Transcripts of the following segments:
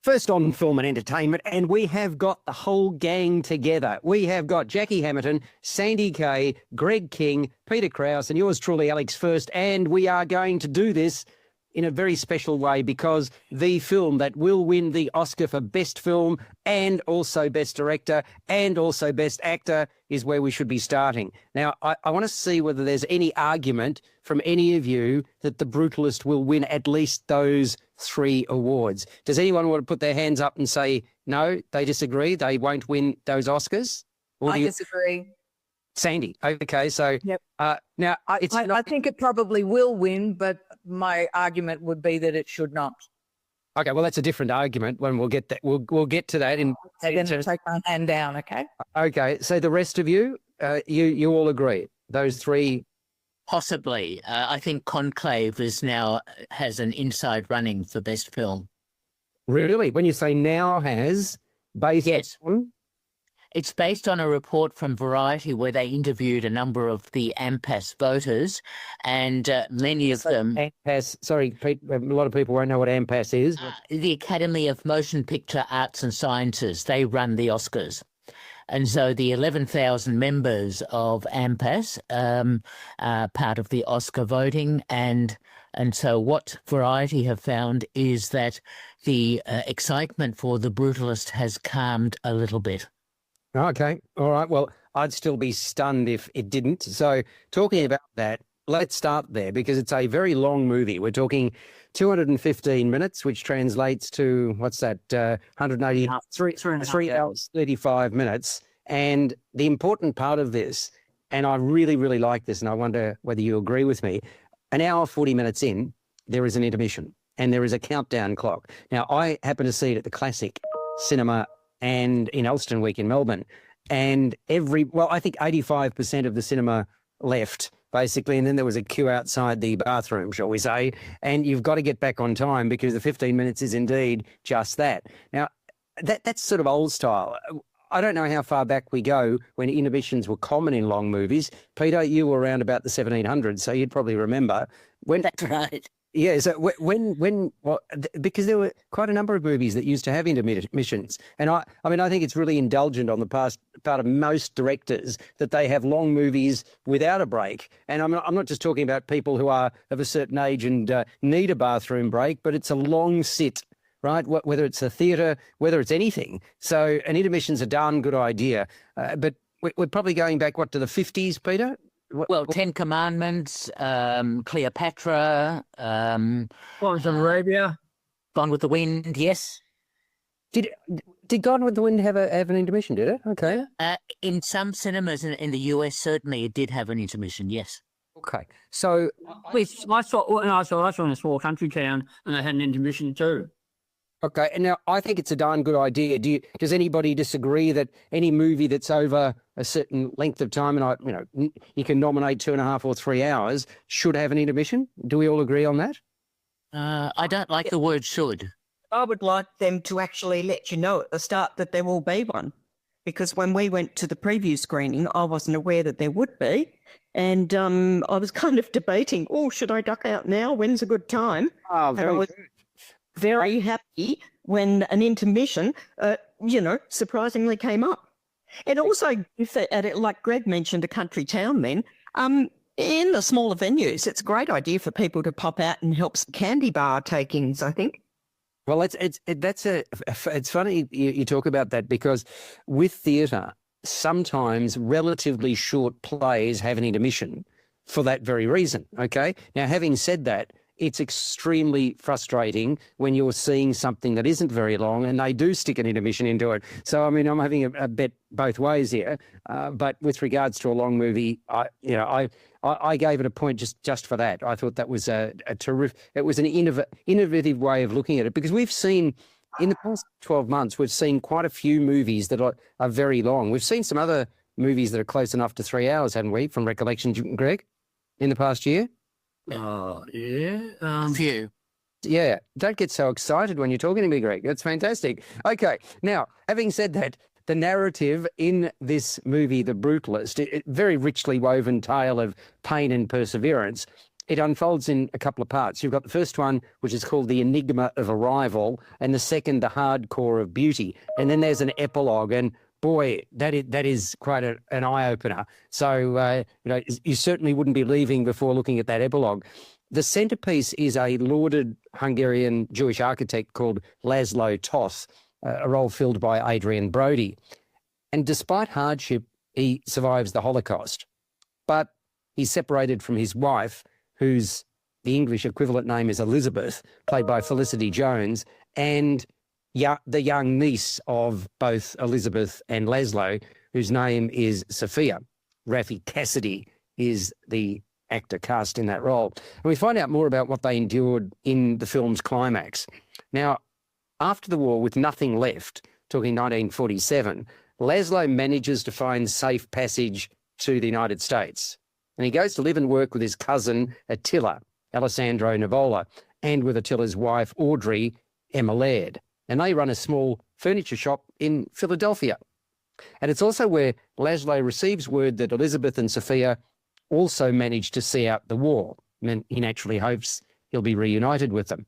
First on Film and Entertainment, and we have got the whole gang together. We have got Jaqui Hammerton, Sandy Kay, Greg King, Peter Krause, and yours truly, Alex First. And we are going to do this in a very special way because the film that will win the Oscar for Best Film and also Best Director and also Best Actor is where we should be starting. Now, I want to see whether there's any argument from any of you that The Brutalist will win at least those 3 awards. Does anyone want to put their hands up and say, no, they disagree, they won't win those Oscars? I disagree. Sandy, okay, so yep. Now I think it probably will win, but my argument would be that it should not. Okay, well, that's a different argument. When we'll get that, we'll get to that. Then take my hand down, okay? Okay, so the rest of you, you all agree those 3. Possibly. I think Conclave has an inside running for Best Film. Really? When you say now has, based on? It's based on a report from Variety where they interviewed a number of the AMPAS voters, and many of them... AMPAS, sorry, Pete, a lot of people won't know what AMPAS is. The Academy of Motion Picture Arts and Sciences, they run the Oscars. And so the 11,000 members of AMPAS are part of the Oscar voting. And so what Variety have found is that the excitement for The Brutalist has calmed a little bit. Okay. All right. Well, I'd still be stunned if it didn't. So talking about that, let's start there because it's a very long movie. We're talking 215 minutes, which translates to, what's that, 3 hours, 35 minutes. And the important part of this, and I really, really like this, and I wonder whether you agree with me, an hour, 40 minutes in, there is an intermission and there is a countdown clock. Now, I happen to see it at the Classic Cinema and in Elston Week in Melbourne. And I think 85% of the cinema left, basically, and then there was a queue outside the bathroom, shall we say, and you've got to get back on time because the 15 minutes is indeed just that. Now, that's sort of old style. I don't know how far back we go when intermissions were common in long movies. Peter, you were around about the 1700s, so you'd probably remember. That's right. Yeah, so because there were quite a number of movies that used to have intermissions. And I mean, I think it's really indulgent on the part of most directors that they have long movies without a break. And I'm not just talking about people who are of a certain age and need a bathroom break, but it's a long sit, right? Whether it's a theatre, whether it's anything. So an intermission's a darn good idea. But we're probably going back, to the 50s, Peter? Well, 10 Commandments, Cleopatra, Lawrence of Arabia, Gone with the Wind, yes. Did Gone with the Wind have an intermission, did it? Okay. In some cinemas in the US, certainly it did have an intermission, yes. Okay. So I saw in a small country town and they had an intermission too. Okay, and now I think it's a darn good idea. Does anybody disagree that any movie that's over a certain length of time, and you can nominate 2.5 or 3 hours, should have an intermission? Do we all agree on that? I don't like the word should. I would like them to actually let you know at the start that there will be one, because when we went to the preview screening, I wasn't aware that there would be, and I was kind of debating, should I duck out now? When's a good time? Oh, very good. Very happy when an intermission, surprisingly came up. And also, like Greg mentioned, a country town then, in the smaller venues, it's a great idea for people to pop out and help some candy bar takings, I think. Well, it's funny you talk about that because with theatre, sometimes relatively short plays have an intermission for that very reason, okay? Now, having said that, it's extremely frustrating when you're seeing something that isn't very long and they do stick an intermission into it. So, I mean, I'm having a bet both ways here. But with regards to a long movie, I gave it a point just for that. I thought that was a terrific. It was an innovative way of looking at it because we've seen in the past 12 months, we've seen quite a few movies that are very long. We've seen some other movies that are close enough to 3 hours, haven't we? From recollection, Greg, in the past year. Yeah. Few. Yeah, don't get so excited when you're talking to me, Greg. That's fantastic. Okay, now, having said that, the narrative in this movie, The Brutalist, a very richly woven tale of pain and perseverance. it unfolds in a couple of parts. You've got the first one, which is called The Enigma of Arrival, and the second, The Hardcore of Beauty. And then there's an epilogue, and boy, that is quite an eye-opener. So, you certainly wouldn't be leaving before looking at that epilogue. The centerpiece is a lauded Hungarian Jewish architect called Laszlo Tothe, a role filled by Adrian Brody. And despite hardship, he survives the Holocaust. But he's separated from his wife, whose the English equivalent name is Elizabeth, played by Felicity Jones, and the young niece of both Elizabeth and Laszlo, whose name is Sophia. Raffi Cassidy is the actor cast in that role. And we find out more about what they endured in the film's climax. Now, after the war, with nothing left, talking 1947, Laszlo manages to find safe passage to the United States. And he goes to live and work with his cousin, Attila, Alessandro Nivola, and with Attila's wife, Audrey, Emma Laird. And they run a small furniture shop in Philadelphia. And it's also where Laszlo receives word that Elizabeth and Sophia also managed to see out the war. And he naturally hopes he'll be reunited with them.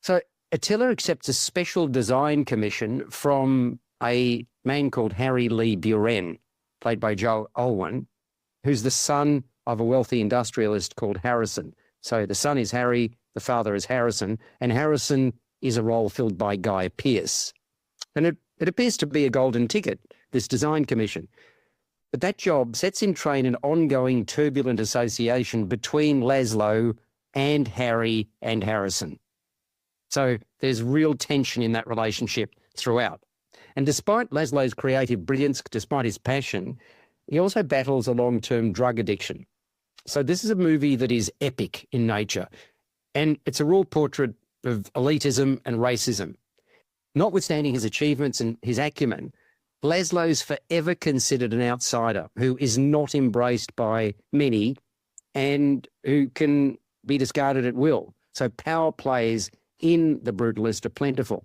So Attila accepts a special design commission from a man called Harry Lee Buren, played by Joe Alwyn, who's the son of a wealthy industrialist called Harrison. So the son is Harry, the father is Harrison, and Harrison is a role filled by Guy Pearce. And it appears to be a golden ticket, this design commission. But that job sets in train an ongoing turbulent association between Laszlo and Harry and Harrison. So there's real tension in that relationship throughout. And despite Laszlo's creative brilliance, despite his passion, he also battles a long-term drug addiction. So this is a movie that is epic in nature, and it's a raw portrait of elitism and racism. Notwithstanding his achievements and his acumen, Laszlo's forever considered an outsider who is not embraced by many and who can be discarded at will. So power plays in The Brutalist are plentiful.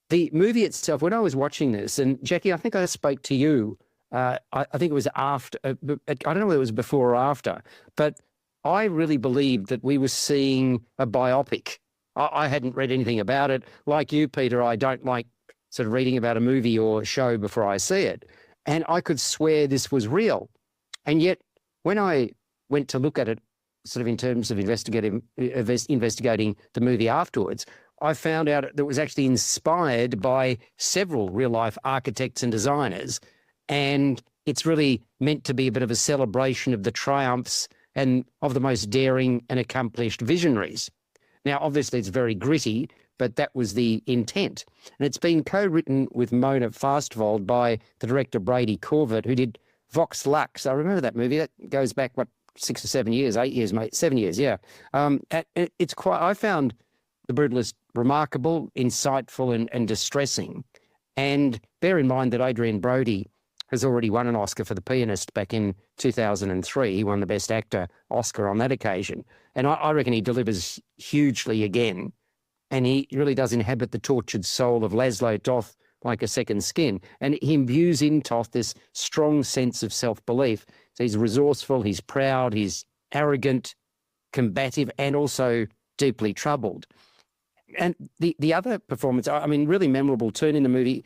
The movie itself, when I was watching this, and Jackie, I think I spoke to you, I think it was after, I don't know whether it was before or after, but I really believed that we were seeing a biopic. I hadn't read anything about it. Like you, Peter, I don't like sort of reading about a movie or show before I see it. And I could swear this was real. And yet, when I went to look at it, sort of in terms of investigating the movie afterwards, I found out that it was actually inspired by several real-life architects and designers. And it's really meant to be a bit of a celebration of the triumphs and of the most daring and accomplished visionaries. Now, obviously, it's very gritty, but that was the intent. And it's been co-written with Mona Fastvold by the director Brady Corvett, who did Vox Lux. I remember that movie. That goes back, 6 or 7 years, 8 years, mate, 7 years, yeah. It's quite. I found The Brutalist remarkable, insightful, and distressing. And bear in mind that Adrian Brody has already won an Oscar for The Pianist back in 2003. He won the Best Actor Oscar on that occasion. And I reckon he delivers hugely again. And he really does inhabit the tortured soul of Laszlo Tothe like a second skin. And he imbues in Tothe this strong sense of self-belief. So he's resourceful, he's proud, he's arrogant, combative, and also deeply troubled. And the other performance, I mean, really memorable turn in the movie,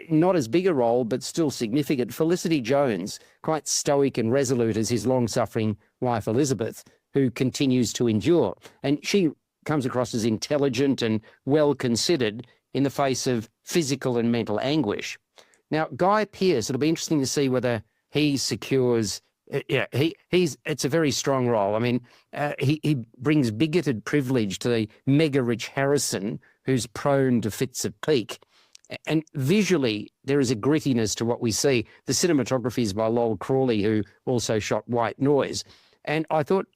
not as big a role, but still significant. Felicity Jones, quite stoic and resolute as his long-suffering wife, Elizabeth, who continues to endure. And she comes across as intelligent and well-considered in the face of physical and mental anguish. Now, Guy Pearce, it'll be interesting to see whether he secures... it's a very strong role. I mean, he brings bigoted privilege to the mega-rich Harrison, who's prone to fits of pique. And visually, there is a grittiness to what we see. The cinematography is by Lowell Crawley, who also shot White Noise. And I thought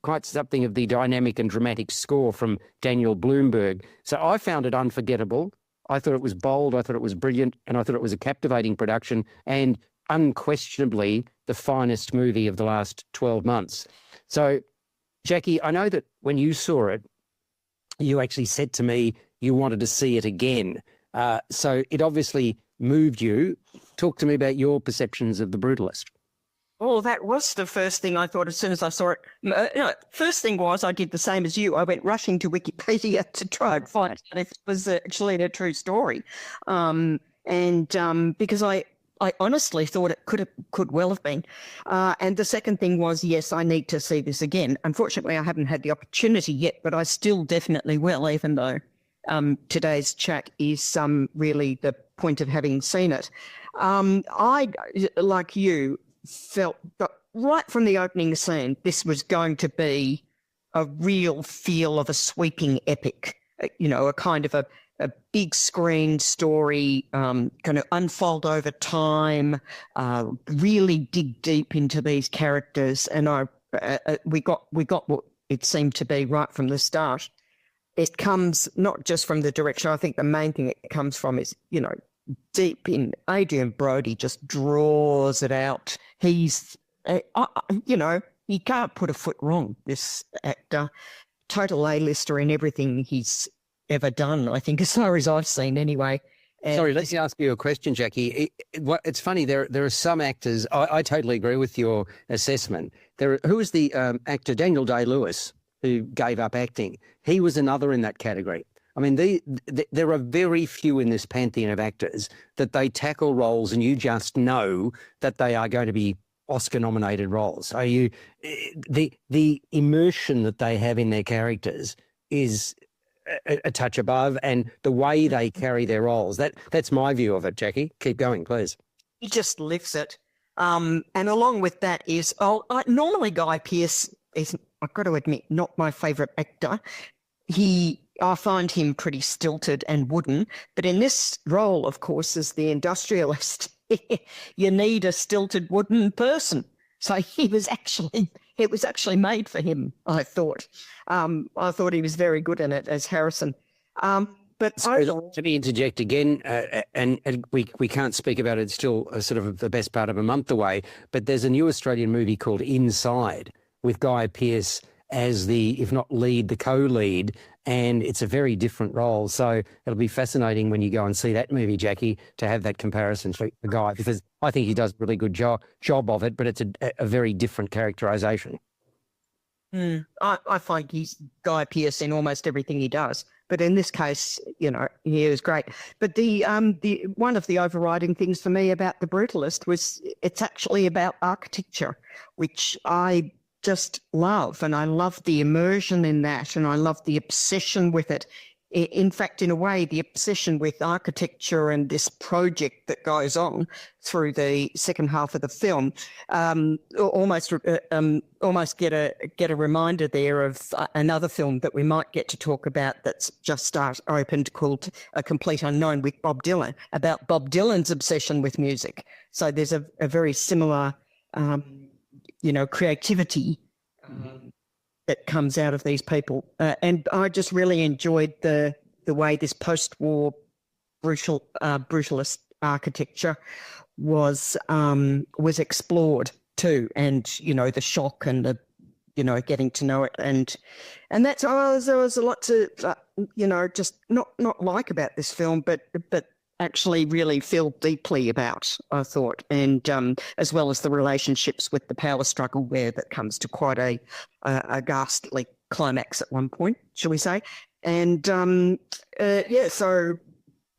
quite something of the dynamic and dramatic score from Daniel Bloomberg. So I found it unforgettable. I thought it was bold. I thought it was brilliant. And I thought it was a captivating production and unquestionably the finest movie of the last 12 months. So, Jackie, I know that when you saw it, you actually said to me you wanted to see it again. So it obviously moved you. Talk to me about your perceptions of The Brutalist. Oh, that was the first thing I thought as soon as I saw it. First thing was I did the same as you. I went rushing to Wikipedia to try and find out if it was actually a true story. Because I honestly thought it could well have been. And the second thing was, yes, I need to see this again. Unfortunately, I haven't had the opportunity yet, but I still definitely will, even though today's chat is really the point of having seen it. I, like you, felt right from the opening scene this was going to be a real feel of a sweeping epic, a kind of a big screen story, going to unfold over time, really dig deep into these characters, and we got what it seemed to be right from the start. It comes not just from the direction. I think the main thing it comes from is, deep in Adrian Brody just draws it out. He's, he can't put a foot wrong, this actor. Total A-lister in everything he's ever done, I think, as far as I've seen anyway. Sorry, let me ask you a question, Jackie. It's funny, there are some actors, I totally agree with your assessment. Who was the actor, Daniel Day-Lewis, who gave up acting? He was another in that category. I mean, there are very few in this pantheon of actors that they tackle roles and you just know that they are going to be Oscar-nominated roles. The immersion that they have in their characters is a touch above, and the way they carry their roles. That's my view of it, Jackie. Keep going, please. He just lives it. And along with that is, normally Guy Pearce is, I've got to admit, not my favourite actor. I find him pretty stilted and wooden, but in this role, of course, as the industrialist, you need a stilted wooden person. So it was actually made for him, I thought. I thought he was very good in it as Harrison. But let me interject again, and we can't speak about it. It's still sort of the best part of a month away, but there's a new Australian movie called Inside with Guy Pearce as the, if not lead, the co-lead, and it's a very different role. So it'll be fascinating when you go and see that movie, Jackie, to have that comparison for the Guy, because I think he does a really good job of it, but it's a very different characterisation. I find he's Guy Pearce in almost everything he does, but in this case, he was great. But the one of the overriding things for me about The Brutalist was it's actually about architecture, which I just love, and I love the immersion in that, and I love the obsession with it. In fact, in a way, the obsession with architecture and this project that goes on through the second half of the film, almost get a reminder there of another film that we might get to talk about that's just opened called A Complete Unknown with Bob Dylan, about Bob Dylan's obsession with music. So there's a very similar, creativity that comes out of these people. And I just really enjoyed the way this post-war brutalist architecture was explored too. And, the shock and the, getting to know it. And that's, there was a lot to, just not like about this film, but actually really feel deeply about, I thought, and as well as the relationships with the power struggle there that comes to quite a ghastly climax at one point, shall we say. And so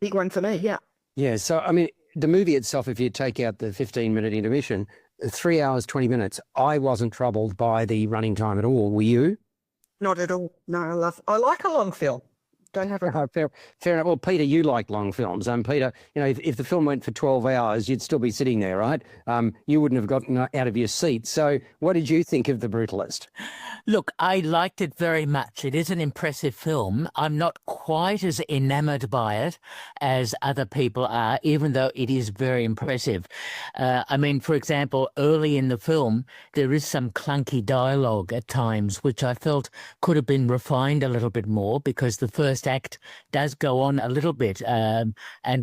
big one for me, yeah. Yeah, so I mean, the movie itself, if you take out the 15-minute intermission, 3 hours, 20 minutes, I wasn't troubled by the running time at all. Were you? Not at all. No, I like a long film. Don't have a fair enough. Well, Peter, you like long films. Peter, if the film went for 12 hours, you'd still be sitting there, right? You wouldn't have gotten out of your seat. So what did you think of The Brutalist? Look, I liked it very much. It is an impressive film. I'm not quite as enamored by it as other people are, even though it is very impressive. For example, early in the film, there is some clunky dialogue at times, which I felt could have been refined a little bit more, because the first first act does go on a little bit. And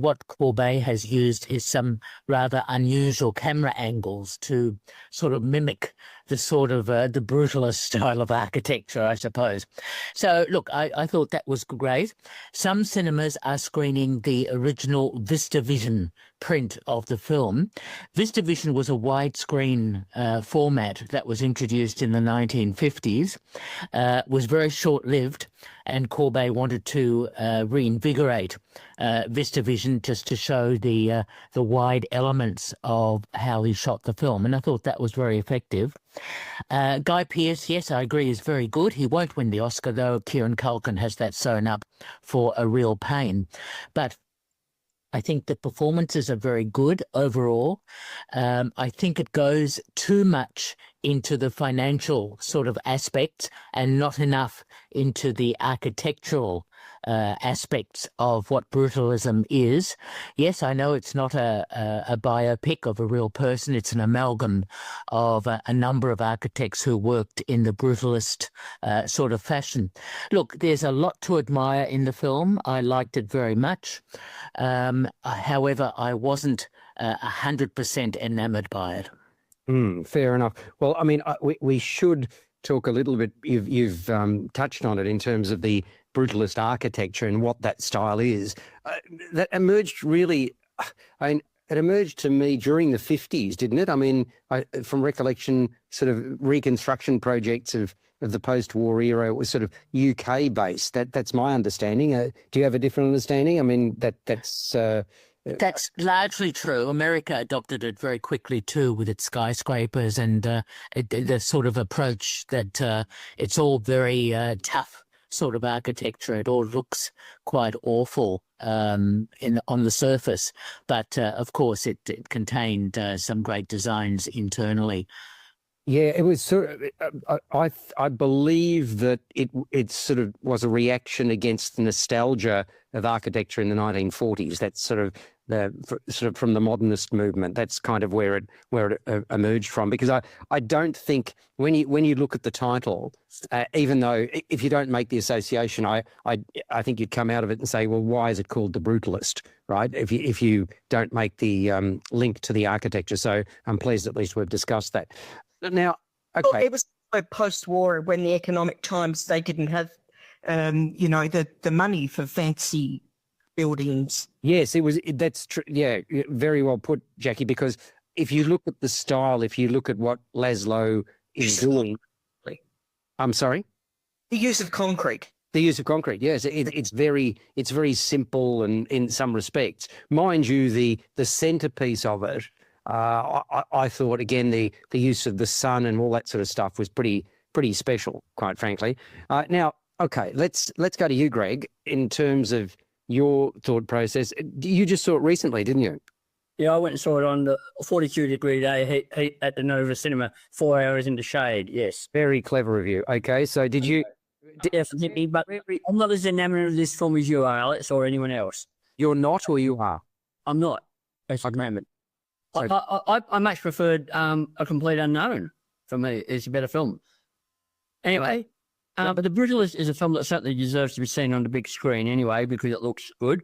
what Courbet has used is some rather unusual camera angles to sort of mimic the sort of the brutalist style of architecture, I suppose. So, look, I thought that was great. Some cinemas are screening the original VistaVision print of the film. VistaVision was a widescreen format that was introduced in the 1950s, was very short-lived, and Courbet wanted to reinvigorate VistaVision just to show the wide elements of how he shot the film, and I thought that was very effective. Guy Pearce, yes, I agree, is very good. He won't win the Oscar, though. Kieran Culkin has that sewn up for a real pain. But I think the performances are very good overall. I think it goes too much into the financial sort of aspects and not enough into the architectural aspects of what brutalism is. Yes, I know it's not a biopic of a real person. It's an amalgam of a number of architects who worked in the brutalist sort of fashion. Look, there's a lot to admire in the film. I liked it very much. However, I wasn't 100% enamored by it. Fair enough. Well, I mean, we should talk a little bit. You've touched on it in terms of the brutalist architecture and what that style is. That emerged really. I mean, it emerged to me during the 50s, didn't it? I mean, from recollection, sort of reconstruction projects of the post-war era, it was sort of UK based. That's my understanding. Do you have a different understanding? I mean, that's. That's largely true. America adopted it very quickly too, with its skyscrapers and the sort of approach that it's all very tough sort of architecture. It all looks quite awful on the surface, but of course it contained some great designs internally. Yeah, it was sort of. I believe that it sort of was a reaction against the nostalgia of architecture in the 1940s. That's sort of from the modernist movement. That's kind of where it emerged from. Because I don't think when you look at the title, even though if you don't make the association, I think you'd come out of it and say, well, why is it called The Brutalist, right? If you don't make the link to the architecture. So I'm pleased at least we've discussed that. Now, okay. Well, it was post-war when the economic times, they didn't have, the money for fancy buildings. Yes, it was. That's true. Yeah, very well put, Jackie, because if you look at the style, if you look at what Laszlo is doing. I'm sorry? The use of concrete. The use of concrete, yes. It's very simple and in some respects. Mind you, the centerpiece of it, I thought, again, the use of the sun and all that sort of stuff was pretty special, quite frankly. Now, okay, let's go to you, Greg, in terms of your thought process. You just saw it recently, didn't you? Yeah, I went and saw it on the 42-degree day heat at the Nova Cinema, 4 hours in the shade, yes. Very clever of you. Okay, so did you... Definitely, but I'm not as enamored of this film as you are, Alex, or anyone else. You're not, or you are? I'm not, at the moment. So, I much preferred A Complete Unknown. For me, it's a better film. Anyway, but The Brutalist is a film that certainly deserves to be seen on the big screen anyway, because it looks good.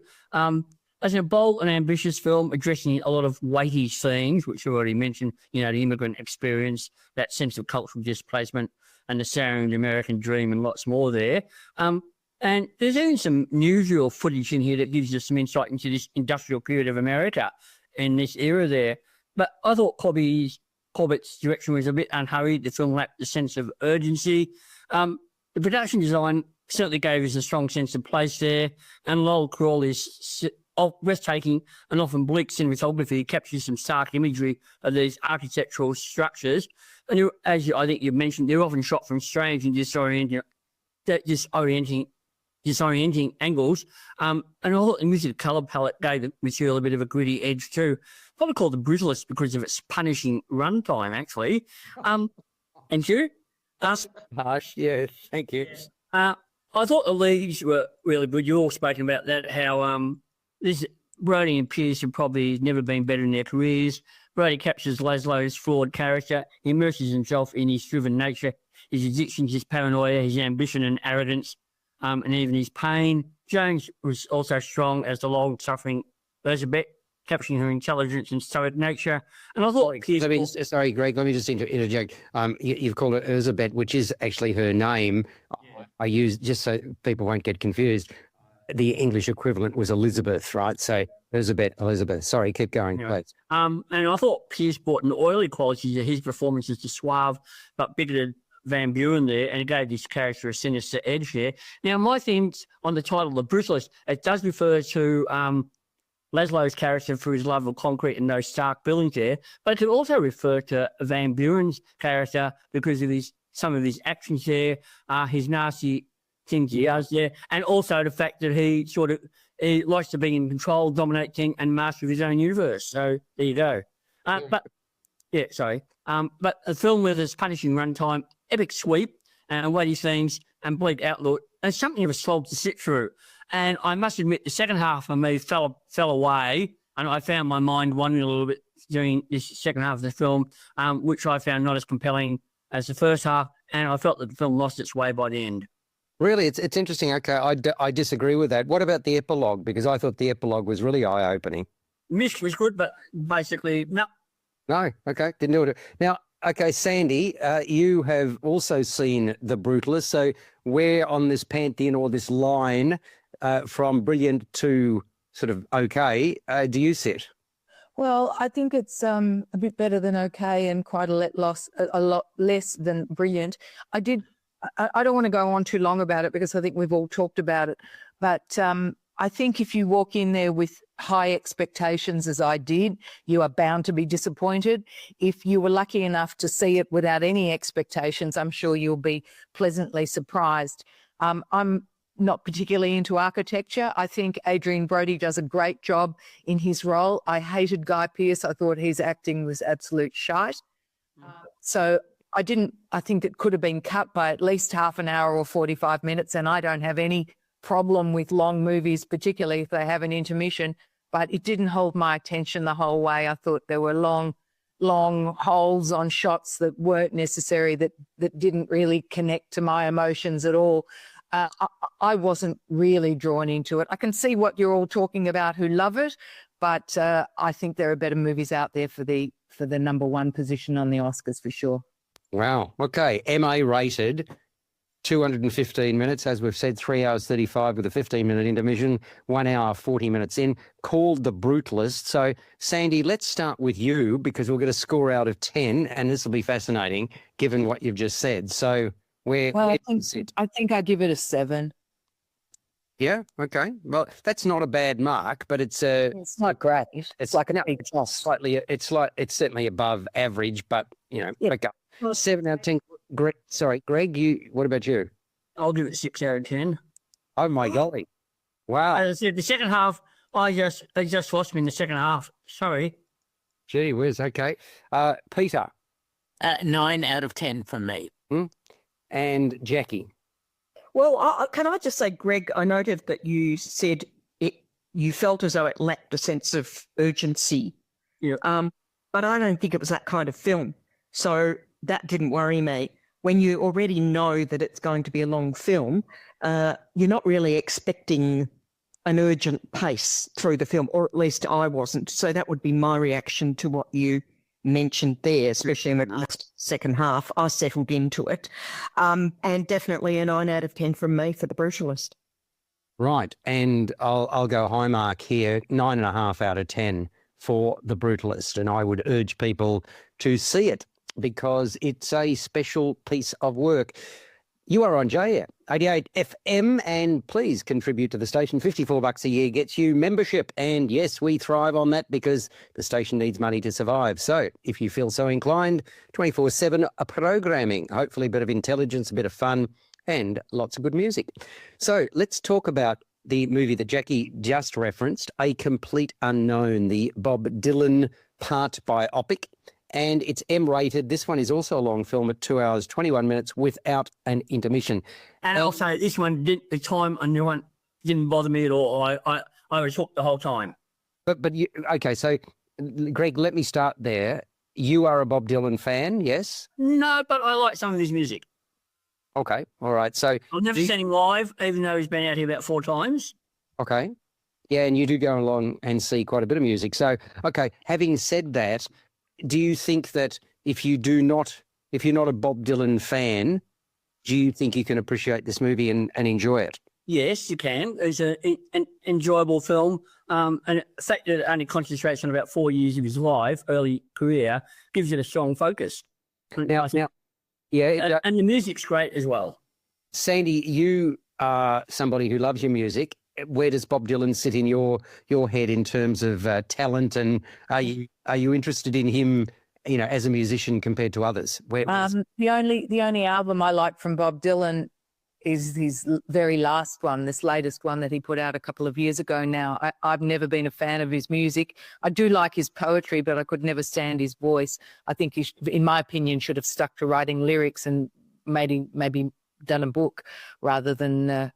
As a bold and ambitious film addressing a lot of weighty themes, which you already mentioned, the immigrant experience, that sense of cultural displacement, and the souring of the American dream, and lots more there. And there's even some newsreel footage in here that gives us some insight into this industrial period of America in this era there. But I thought Corbett's direction was a bit unhurried. The film lacked the sense of urgency. The production design certainly gave us a strong sense of place there. And Lowell Crawley's breathtaking and often bleak cinematography captures some stark imagery of these architectural structures. And as I think you mentioned, they're often shot from strange and disorienting angles. And I thought the music colour palette gave the material a bit of a gritty edge too. Probably called The Brutalist because of its punishing runtime, actually. Thank you. harsh, yes, thank you. I thought the leads were really good. You all spoken about that, how this Brody and Pearce have probably never been better in their careers. Brody captures Laszlo's flawed character. He immerses himself in his driven nature, his addictions, his paranoia, his ambition and arrogance. and even his pain. Jones was also strong as the long-suffering Elizabeth, capturing her intelligence and stoic nature. And I thought... Sorry, Greg, let me just interject. You've called it Elizabeth, which is actually her name. Yeah. I use, just so people won't get confused, the English equivalent was Elizabeth, right? So Elizabeth. Sorry, keep going, please. And I thought Pierce brought an oily quality to his performances to suave but bigoted Van Buren there, and it gave this character a sinister edge there. Now, my things on the title, The Brutalist, it does refer to Laszlo's character for his love of concrete and those stark buildings there, but it could also refer to Van Buren's character because of some of his actions there, his nasty things he does there, and also the fact that he likes to be in control, dominate things, and master of his own universe. So there you go. But a film with its punishing runtime, epic sweep, and weighty themes, and bleak outlook, and something of a slog to sit through. And I must admit, the second half of me fell away, and I found my mind wandering a little bit during this second half of the film, which I found not as compelling as the first half, and I felt that the film lost its way by the end. Really, it's interesting. Okay, I disagree with that. What about the epilogue? Because I thought the epilogue was really eye-opening. Mist was good, but basically, no. No, okay, didn't do it. Now, okay, Sandy, you have also seen The Brutalist, so where on this pantheon or this line from brilliant to sort of okay do you sit? Well, I think it's a bit better than okay and quite a lot less than brilliant. I don't want to go on too long about it because I think we've all talked about it. But I think if you walk in there with high expectations, as I did, you are bound to be disappointed. If you were lucky enough to see it without any expectations, I'm sure you'll be pleasantly surprised. I'm not particularly into architecture. I think Adrian Brody does a great job in his role. I hated Guy Pearce. I thought his acting was absolute shite. So I think it could have been cut by at least half an hour or 45 minutes, and I don't have any problem with long movies, particularly if they have an intermission, but it didn't hold my attention the whole way. I thought there were long holes on shots that weren't necessary, that didn't really connect to my emotions at all. I wasn't really drawn into it. I can see what you're all talking about who love it, but I think there are better movies out there for the number one position on the Oscars for sure. Wow. Okay. MA rated, 215 minutes, as we've said, 3 hours 35 with a 15-minute intermission, 1 hour 40 minutes in, called The Brutalist. So, Sandy, let's start with you because we'll get a score out of 10, and this will be fascinating given what you've just said. So, I think I give it a 7. Yeah. Okay. Well, that's not a bad mark, but it's not great. It's like a big plus. It's certainly above average, but Yeah. Okay. 7 out of 10. Sorry, Greg. What about you? I'll give it 6 out of 10. Oh my golly! Wow. As I said, the second half, they just lost me in the second half. Sorry. Gee whiz. Okay. Peter. 9 out of 10 from me. And Jackie. Well, can I just say, Greg, I noted that you said you felt as though it lacked a sense of urgency. Yeah. But I don't think it was that kind of film. So that didn't worry me. When you already know that it's going to be a long film, you're not really expecting an urgent pace through the film, or at least I wasn't. So that would be my reaction to what you mentioned there, especially in the last second half. I settled into it. And definitely a 9 out of 10 from me for The Brutalist. Right. And I'll go high mark here, 9.5 out of 10 for The Brutalist. And I would urge people to see it because it's a special piece of work. You are on J 88 FM, and please contribute to the station. $54 a year gets you membership. And yes, we thrive on that because the station needs money to survive. So if you feel so inclined, 24/7 programming, hopefully a bit of intelligence, a bit of fun, and lots of good music. So let's talk about the movie that Jackie just referenced, A Complete Unknown, the Bob Dylan part biopic. And it's M-rated. This one is also a long film at 2 hours, 21 minutes without an intermission. And also, this one, the time on the one didn't bother me at all. I was hooked the whole time. But you, okay, so, Greg, let me start there. You are a Bob Dylan fan, yes? No, but I like some of his music. Okay. All right. So, I've never seen him live, even though he's been out here about 4 times. okay. Yeah, and you do go along and see quite a bit of music. So, okay, having said that, do you think that if you're not a Bob Dylan fan, do you think you can appreciate this movie and enjoy it? Yes, you can. It's an enjoyable film. And the fact that it only concentrates on about 4 years of his life, early career, gives it a strong focus. Now, yeah, and the music's great as well. Sandy, you are somebody who loves your music. Where does Bob Dylan sit in your head in terms of talent, and are you interested in him, as a musician compared to others? The only album I like from Bob Dylan is his very last one, this latest one that he put out a couple of years ago now. I've never been a fan of his music. I do like his poetry, but I could never stand his voice. I think he, in my opinion, should have stuck to writing lyrics and maybe done a book rather than a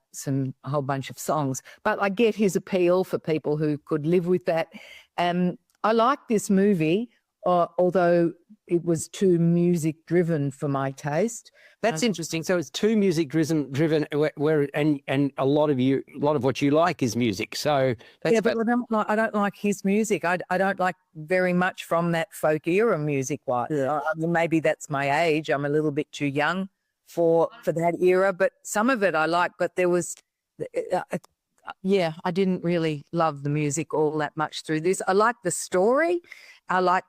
whole bunch of songs. But I get his appeal for people who could live with that. I like this movie, although it was too music driven for my taste. That's interesting. So it's too music driven, and a lot of what you like is music. So that's but I don't like his music. I don't like very much from that folk era music. Maybe that's my age. I'm a little bit too young for that era, but some of it I like. But there was, I didn't really love the music all that much through this. I like the story. I like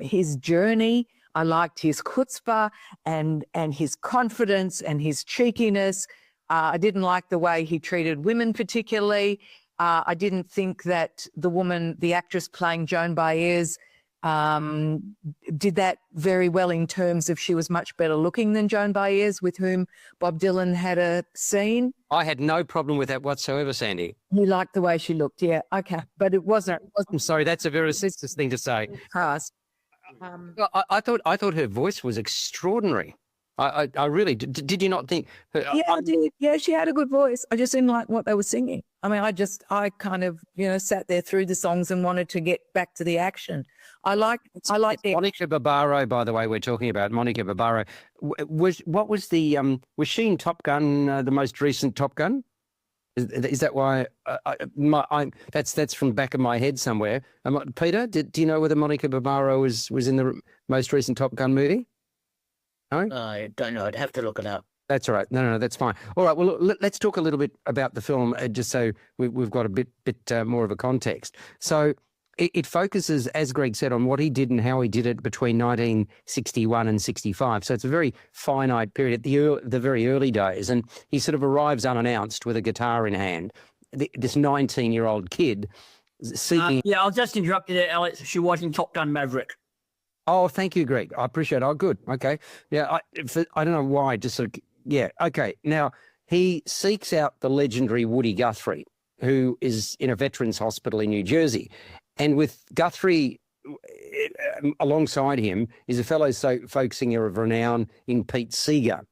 his journey. I liked his chutzpah and his confidence and his cheekiness. I didn't like the way he treated women particularly. I didn't think that the actress playing Joan Baez, did that very well in terms of she was much better looking than Joan Baez, with whom Bob Dylan had a scene. I had no problem with that whatsoever, Sandy. You liked the way she looked, yeah, okay, but it wasn't. I'm sorry, that's a very racist thing to say. Krause. I thought her voice was extraordinary. I really did. You not think? I did. Yeah, she had a good voice. I just didn't like what they were singing. I mean, I kind of sat there through the songs and wanted to get back to the action. I like Monica Barbaro, by the way. We're talking about Monica Barbaro. Was she in Top Gun, the most recent Top Gun? Is that why? That's from the back of my head somewhere. Peter, do you know whether Monica Barbaro was in the most recent Top Gun movie? No? I don't know. I'd have to look it up. That's all right. No, that's fine. All right. Well, let's talk a little bit about the film, just so we've got a bit more of a context. So it focuses, as Greg said, on what he did and how he did it between 1961 and 65. So it's a very finite period at the very early days. And he sort of arrives unannounced with a guitar in hand. This 19-year-old kid seeking... I'll just interrupt you there, Alex. She was in Top Gun Maverick. Oh, thank you, Greg. I appreciate it. Oh, good. Okay. Yeah, I don't know why. Just sort of... Yeah, okay. Now, he seeks out the legendary Woody Guthrie, who is in a veterans hospital in New Jersey. And with Guthrie alongside him is a fellow folk singer of renown in Pete Seeger.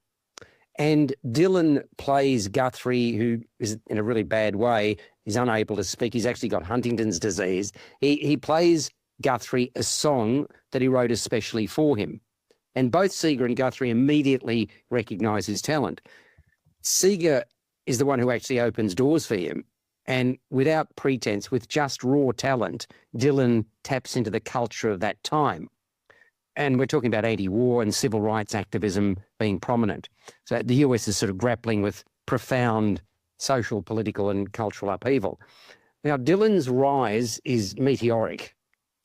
And Dylan plays Guthrie, who is in a really bad way. He's unable to speak. He's actually got Huntington's disease. He plays Guthrie a song that he wrote especially for him. And both Seeger and Guthrie immediately recognise his talent. Seeger is the one who actually opens doors for him. And without pretense, with just raw talent, Dylan taps into the culture of that time. And we're talking about anti-war and civil rights activism being prominent. So the US is sort of grappling with profound social, political and cultural upheaval. Now, Dylan's rise is meteoric.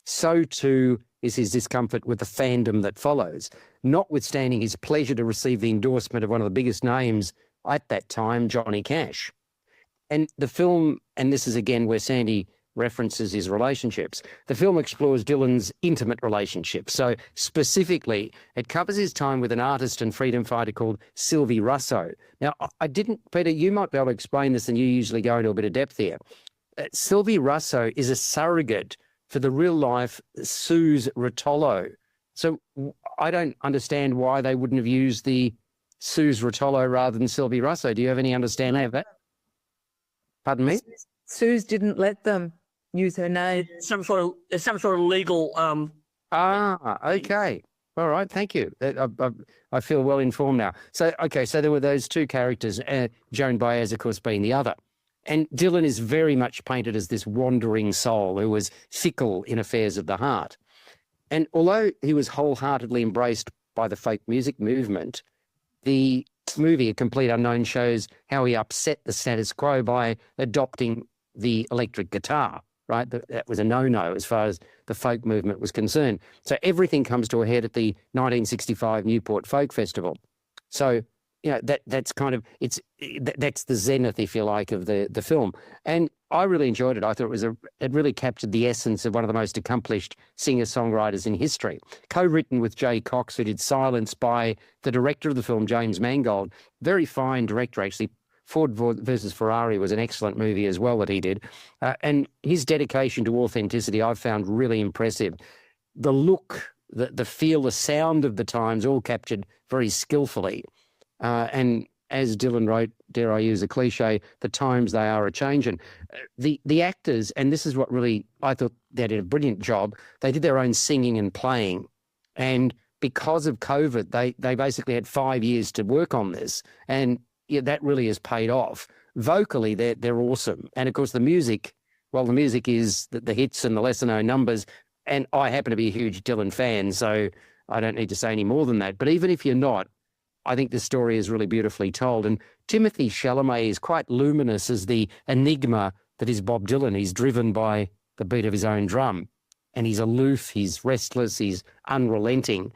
So too is his discomfort with the fandom that follows, notwithstanding his pleasure to receive the endorsement of one of the biggest names at that time, Johnny Cash. And the film, and this is again where Sandy references his relationships, the film explores Dylan's intimate relationships. So specifically, it covers his time with an artist and freedom fighter called Sylvie Russo. Now, Peter, you might be able to explain this, and you usually go into a bit of depth here. Sylvie Russo is a surrogate for the real-life Suze Rotolo. So I don't understand why they wouldn't have used the Suze Rotolo rather than Sylvie Russo. Do you have any understanding of that? Pardon me? Suze didn't let them use her name. Some sort of legal. Okay. All right, thank you. I feel well informed now. So, okay, so there were those two characters, Joan Baez, of course, being the other. And Dylan is very much painted as this wandering soul who was fickle in affairs of the heart. And although he was wholeheartedly embraced by the folk music movement, the movie A Complete Unknown shows how he upset the status quo by adopting the electric guitar, right? That was a no-no as far as the folk movement was concerned. So everything comes to a head at the 1965 Newport Folk Festival. So, you know, that's kind of, that's the zenith, if you like, of the film. And I really enjoyed it. I thought it really captured the essence of one of the most accomplished singer-songwriters in history. Co-written with Jay Cox, who did Silence, by the director of the film, James Mangold. Very fine director, actually. Ford versus Ferrari was an excellent movie as well that he did. And his dedication to authenticity I've found really impressive. The look, the feel, the sound of the times all captured very skillfully. And as Dylan wrote, dare I use a cliche, the times they are a-changing. The actors, and this is what really, I thought they did a brilliant job, they did their own singing and playing. And because of COVID, they basically had 5 years to work on this. And yeah, that really has paid off. Vocally, they're awesome. And of course, the music, well, the music is the hits and the lesser-known numbers. And I happen to be a huge Dylan fan, so I don't need to say any more than that. But even if you're not, I think the story is really beautifully told. And Timothée Chalamet is quite luminous as the enigma that is Bob Dylan. He's driven by the beat of his own drum. And he's aloof, he's restless, he's unrelenting.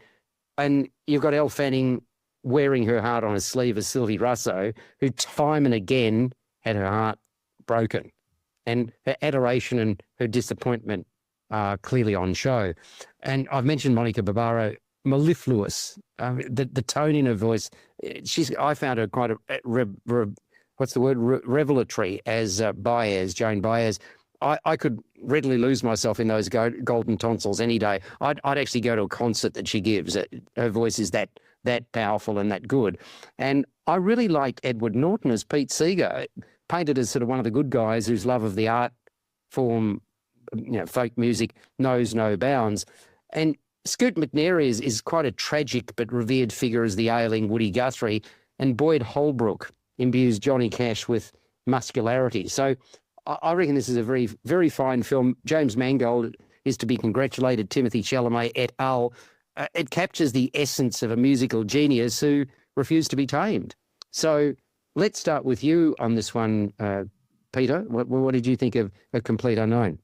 And you've got Elle Fanning wearing her heart on her sleeve as Sylvie Russo, who time and again had her heart broken. And her adoration and her disappointment are clearly on show. And I've mentioned Monica Barbaro, mellifluous, the tone in her voice. I found her quite revelatory as Baez, Joan Baez. I could readily lose myself in those golden tonsils any day. I'd actually go to a concert that she gives. Her voice is that powerful and that good. And I really liked Edward Norton as Pete Seeger, painted as sort of one of the good guys whose love of the art form, you know, folk music knows no bounds. And Scoot McNairy is quite a tragic but revered figure as the ailing Woody Guthrie, and Boyd Holbrook imbues Johnny Cash with muscularity. So I reckon this is a very, very fine film. James Mangold is to be congratulated, Timothée Chalamet et al. It captures the essence of a musical genius who refused to be tamed. So let's start with you on this one, Peter. What did you think of A Complete Unknown?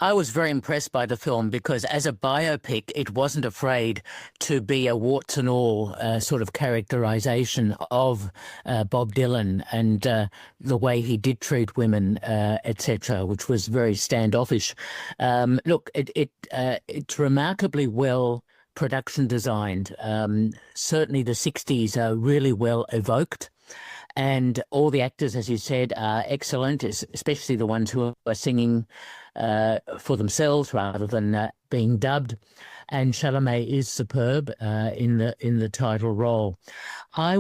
I was very impressed by the film because as a biopic, it wasn't afraid to be a warts and all sort of characterization of Bob Dylan and the way he did treat women, etc., which was very standoffish. Look, it's remarkably well production designed. Certainly the 60s are really well evoked. And all the actors, as you said, are excellent, especially the ones who are singing for themselves rather than being dubbed. And Chalamet is superb in the title role. I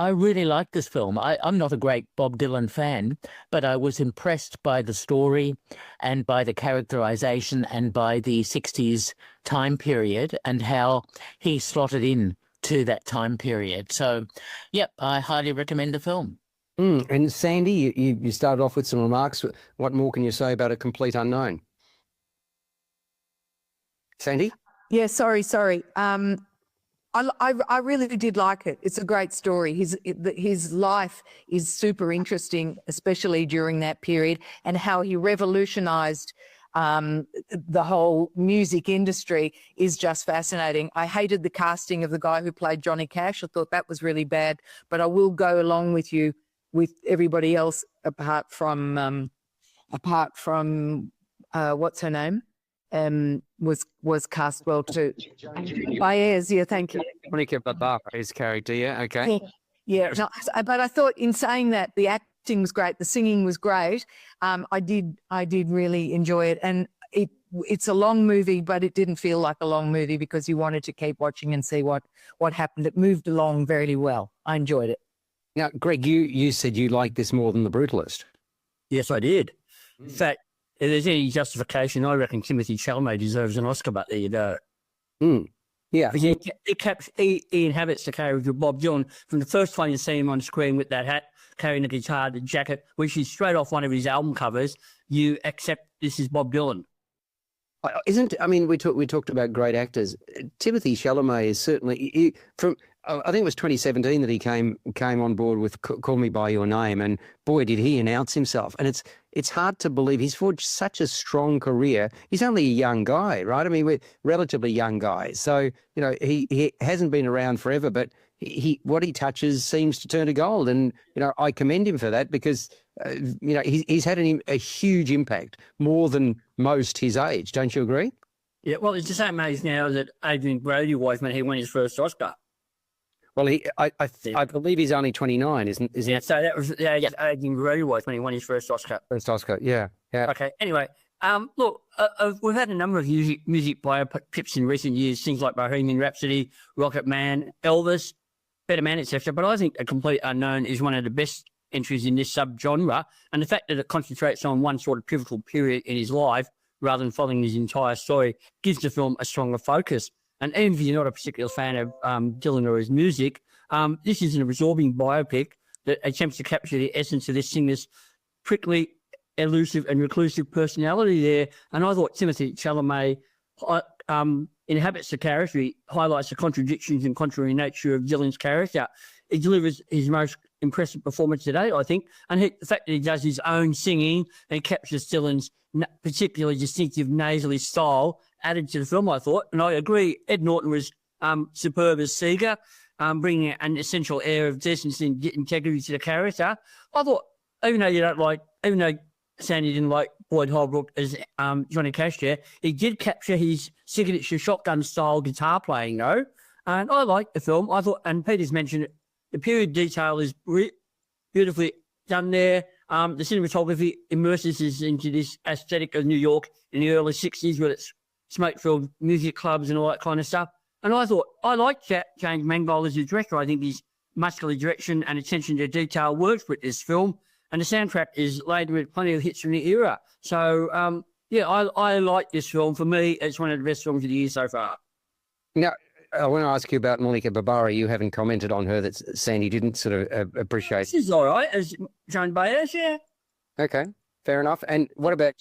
really liked this film. I'm not a great Bob Dylan fan, but I was impressed by the story and by the characterization and by the 60s time period and how he slotted in to that time period. So, yep, I highly recommend the film. And Sandy, you started off with some remarks. What more can you say about A Complete Unknown? Sandy? Yeah, sorry. I really did like it. It's a great story. His life is super interesting, especially during that period, and how he revolutionized the whole music industry is just fascinating. I hated the casting of the guy who played Johnny Cash. I thought that was really bad, but I will go along with you with everybody else apart from what's her name? Was cast well too. Baez, yeah, thank you. Monica Barbaro, his character, yeah, okay. Yeah, no, but I thought in saying that the acting was great, the singing was great. I did really enjoy it, and it's a long movie, but it didn't feel like a long movie because you wanted to keep watching and see what happened. It moved along very well. I enjoyed it. Now, Greg, you said you liked this more than The Brutalist. Yes, I did. In fact, if there's any justification, I reckon Timothée Chalamet deserves an Oscar, but there you go. Yeah. Because he inhabits the character of Bob Dylan from the first time you see him on screen with that hat, carrying the guitar, the jacket, which is straight off one of his album covers. You accept this is Bob Dylan. I mean, we talked about great actors. Timothée Chalamet is certainly from. I think it was 2017 that he came on board with Call Me by Your Name, and boy, did he announce himself! And it's hard to believe he's forged such a strong career. He's only a young guy, right? I mean, we're relatively young guys, so he hasn't been around forever, but what he touches seems to turn to gold, and I commend him for that because he's had a huge impact, more than most his age. Don't you agree? Yeah, well, it's the same age now that Adrian Brody was when he won his first Oscar. Well, I believe he's only 29, isn't he? Yeah, so that was Adrian Brody was when he won his first Oscar. First Oscar, yeah. Okay, anyway, look, we've had a number of music biopics in recent years, things like Bohemian Rhapsody, Rocket Man, Elvis, Better Man, etc. But I think A Complete Unknown is one of the best entries in this subgenre, and the fact that it concentrates on one sort of pivotal period in his life rather than following his entire story gives the film a stronger focus. And even if you're not a particular fan of Dylan or his music, this is an absorbing biopic that attempts to capture the essence of this singer's prickly, elusive and reclusive personality there. And I thought Timothée Chalamet inhabits the character. He highlights the contradictions and contrary nature of Dylan's character. He delivers his most impressive performance today, I think. And the fact that he does his own singing and captures Dylan's particularly distinctive nasally style added to the film, I thought. And I agree, Ed Norton was superb as Seeger, bringing an essential air of decency and integrity to the character. I thought, even though Sandy didn't like Boyd Holbrook as Johnny Cash there, he did capture his signature shotgun-style guitar playing, though. And I liked the film. I thought, and Peter's mentioned it, the period detail is beautifully done there. The cinematography immerses us into this aesthetic of New York in the early 60s with its smoke-filled music clubs and all that kind of stuff. And I thought, I liked James Mangold as a director. I think his muscular direction and attention to detail works with this film. And the soundtrack is laden with plenty of hits from the era. So, I like this film. For me, it's one of the best films of the year so far. Now, I want to ask you about Monica Barbaro. You haven't commented on her that Sandy didn't sort of appreciate. This is all right, as Joan Baez, yeah. Okay, fair enough. And what about...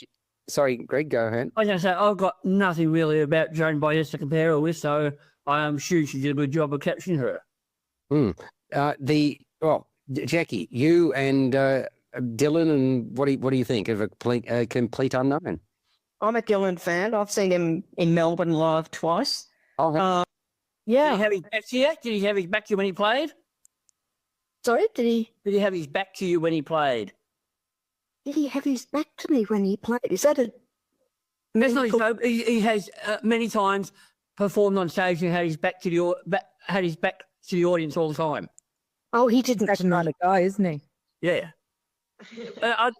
Sorry, Greg, go ahead. I was going to say, I've got nothing really about Joan Baez to compare her with, so I am sure she did a good job of capturing her. Jackie, you and Dylan, and what do you think of a complete unknown? I'm a Dylan fan. I've seen him in Melbourne live twice. Oh, yeah. Did he have his back to you? Did he have his back to you when he played? Sorry, did he have his back to you when he played? Did he have his back to me when he played? Is that a... That's not his joke. He has many times performed on stage and had his back to the audience all the time. Oh, he didn't. That's not a guy, isn't he? Yeah.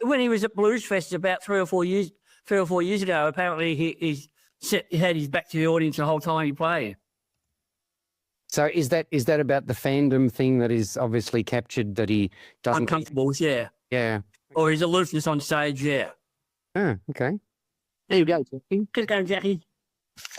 When he was at Blues Fest about 3 or 4 years ago, apparently he had his back to the audience the whole time he played. So is that about the fandom thing that is obviously captured that he doesn't... Uncomfortable, yeah. Yeah. Or his aloofness on stage, yeah. Oh, okay. There you go, Jackie. Good going, Jackie.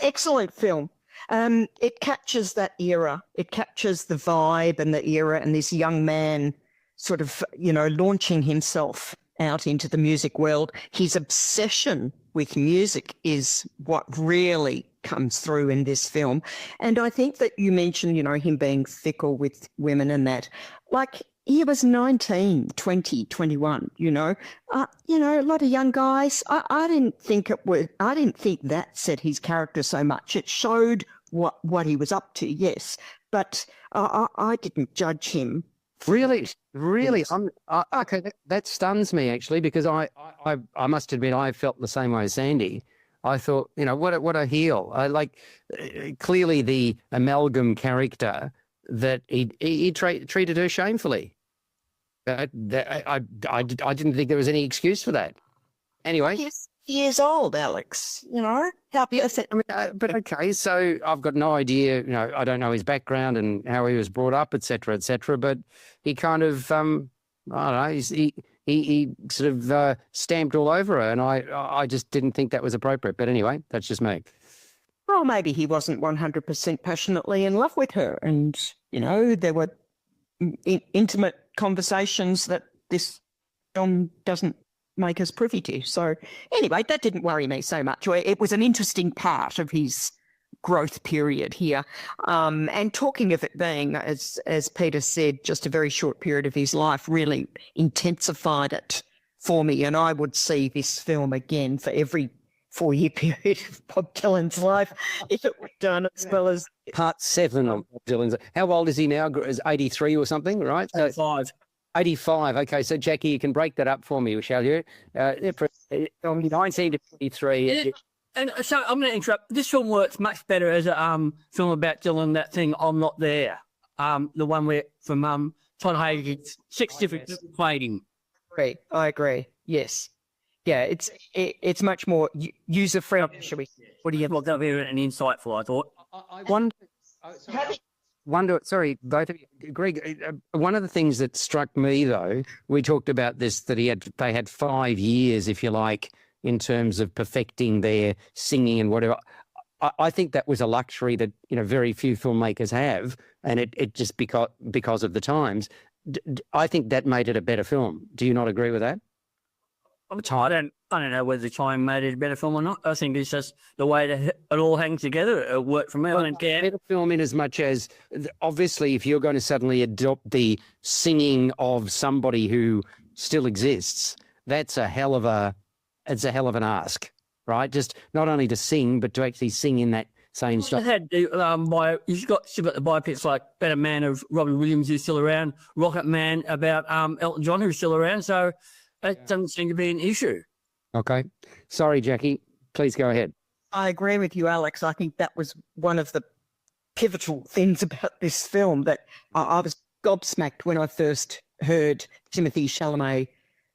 Excellent film. It captures that era. It captures the vibe and the era and this young man sort of, launching himself out into the music world. His obsession with music is what really comes through in this film. And I think that you mentioned, him being fickle with women and that. Like, he was 19, 20, 21, a lot of young guys. I didn't think that set his character so much. It showed what he was up to, yes. But I didn't judge him. Really? Yes. Okay, that stuns me actually, because I must admit I felt the same way as Sandy. I thought, what a heel. Clearly the amalgam character that he treated her shamefully. I didn't think there was any excuse for that. Anyway. He's years old, Alex, How but okay, so I've got no idea, I don't know his background and how he was brought up, et cetera, but he kind of, I don't know, he sort of stamped all over her, and I just didn't think that was appropriate. But anyway, that's just me. well, maybe he wasn't 100% passionately in love with her. And, there were intimate conversations that this film doesn't make us privy to. So anyway, that didn't worry me so much. It was an interesting part of his growth period here. And talking of it being, as Peter said, just a very short period of his life really intensified it for me. And I would see this film again for every 4-year period of Bob Dylan's life if it were done as well as... Part 7 of Bob Dylan's. How old is he now? Is 83 or something, right? So, 5. 85. Okay, so Jackie, you can break that up for me, shall you? From 19 to 23. And so I'm going to interrupt. This film works much better as a film about Dylan, that thing, I'm Not There. The one where from Todd Hayes, 6 different played him. I agree. Yes. Yeah, it's much more user-friendly, shall we? What do you have? Well, that would be an insightful, I thought. I wonder, sorry, both of you, Greg, one of the things that struck me, though, we talked about this, that they had 5 years, if you like, in terms of perfecting their singing and whatever. I think that was a luxury that, very few filmmakers have, and it just because of the times. I think that made it a better film. Do you not agree with that? I don't know whether the time made it a better film or not. I think it's just the way that it all hangs together. It worked for me. I don't care. Better film in as much as, obviously, if you're going to suddenly adopt the singing of somebody who still exists, that's a hell of an ask, right? Just not only to sing, but to actually sing in that same style. You've got the biopics like Better Man of Robin Williams, who's still around, Rocket Man about Elton John, who's still around. So that doesn't seem to be an issue. Okay. Sorry, Jackie. Please go ahead. I agree with you, Alex. I think that was one of the pivotal things about this film, that I was gobsmacked when I first heard Timothée Chalamet